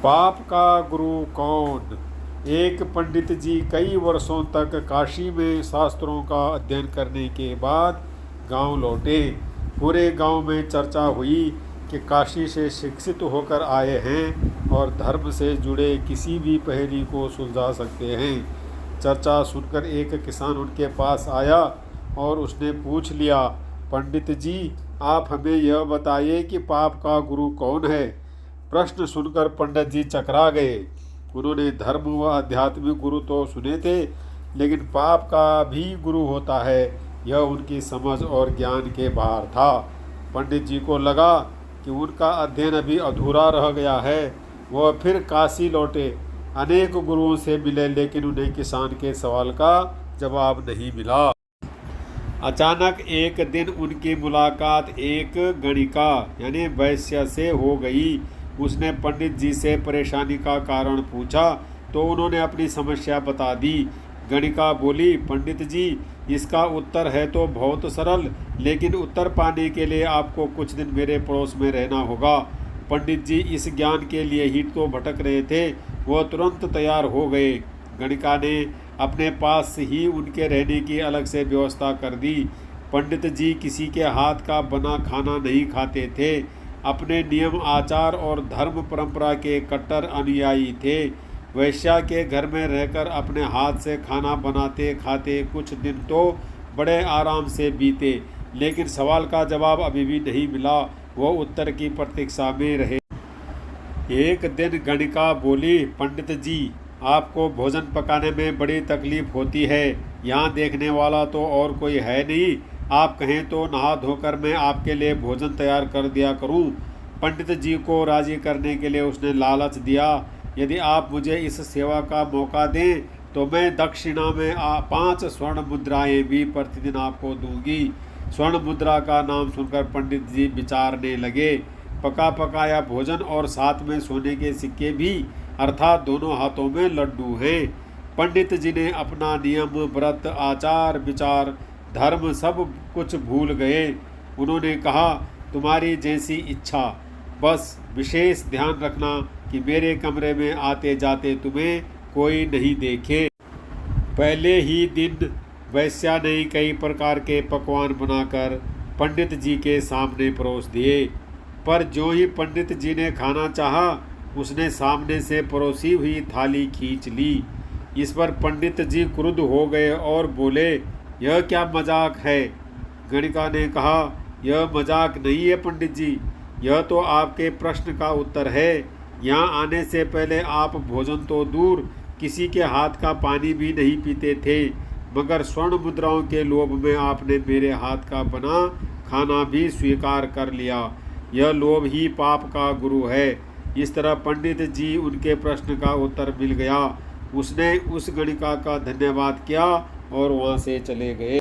पाप का गुरु कौन। एक पंडित जी कई वर्षों तक काशी में शास्त्रों का अध्ययन करने के बाद गांव लौटे। पूरे गांव में चर्चा हुई कि काशी से शिक्षित होकर आए हैं और धर्म से जुड़े किसी भी पहेली को सुलझा सकते हैं। चर्चा सुनकर एक किसान उनके पास आया और उसने पूछ लिया, पंडित जी आप हमें यह बताइए कि पाप का गुरु कौन है। प्रश्न सुनकर पंडित जी चकरा गए। उन्होंने धर्म व आध्यात्मिक गुरु तो सुने थे, लेकिन पाप का भी गुरु होता है, यह उनकी समझ और ज्ञान के बाहर था। पंडित जी को लगा कि उनका अध्ययन अभी अधूरा रह गया है। वह फिर काशी लौटे, अनेक गुरुओं से मिले, लेकिन उन्हें किसान के सवाल का जवाब नहीं मिला। अचानक एक दिन उनकी मुलाकात एक गणिका यानी वैश्य से हो गई। उसने पंडित जी से परेशानी का कारण पूछा तो उन्होंने अपनी समस्या बता दी। गणिका बोली, पंडित जी इसका उत्तर है तो बहुत सरल, लेकिन उत्तर पाने के लिए आपको कुछ दिन मेरे पड़ोस में रहना होगा। पंडित जी इस ज्ञान के लिए ही तो भटक रहे थे। वह तुरंत तैयार हो गए। गणिका ने अपने पास ही उनके रहने की अलग से व्यवस्था कर दी। पंडित जी किसी के हाथ का बना खाना नहीं खाते थे। अपने नियम आचार और धर्म परंपरा के कट्टर अनुयायी थे। वैश्या के घर में रहकर अपने हाथ से खाना बनाते खाते कुछ दिन तो बड़े आराम से बीते, लेकिन सवाल का जवाब अभी भी नहीं मिला। वह उत्तर की प्रतीक्षा में रहे। एक दिन गणिका बोली, पंडित जी आपको भोजन पकाने में बड़ी तकलीफ होती है। यहाँ देखने वाला तो और कोई है नहीं। आप कहें तो नहा धोकर मैं आपके लिए भोजन तैयार कर दिया करूं। पंडित जी को राजी करने के लिए उसने लालच दिया, यदि आप मुझे इस सेवा का मौका दें तो मैं दक्षिणा में 5 स्वर्ण मुद्राएं भी प्रतिदिन आपको दूंगी। स्वर्ण मुद्रा का नाम सुनकर पंडित जी विचारने लगे। पका पकाया भोजन और साथ में सोने के सिक्के भी, अर्थात दोनों हाथों में लड्डू हैं। पंडित जी ने अपना नियम, व्रत, आचार विचार, धर्म सब कुछ भूल गए। उन्होंने कहा, तुम्हारी जैसी इच्छा, बस विशेष ध्यान रखना कि मेरे कमरे में आते जाते तुम्हें कोई नहीं देखे। पहले ही दिन वैश्या ने कई प्रकार के पकवान बनाकर पंडित जी के सामने परोस दिए, पर जो ही पंडित जी ने खाना चाहा उसने सामने से परोसी हुई थाली खींच ली। इस पर पंडित जी क्रुद्ध हो गए और बोले, यह क्या मजाक है। गणिका ने कहा, यह मजाक नहीं है पंडित जी, यह तो आपके प्रश्न का उत्तर है। यहाँ आने से पहले आप भोजन तो दूर किसी के हाथ का पानी भी नहीं पीते थे, मगर स्वर्ण मुद्राओं के लोभ में आपने मेरे हाथ का बना खाना भी स्वीकार कर लिया। यह लोभ ही पाप का गुरु है। इस तरह पंडित जी उनके प्रश्न का उत्तर मिल गया। उसने उस गणिका का धन्यवाद किया और वहाँ से चले गए।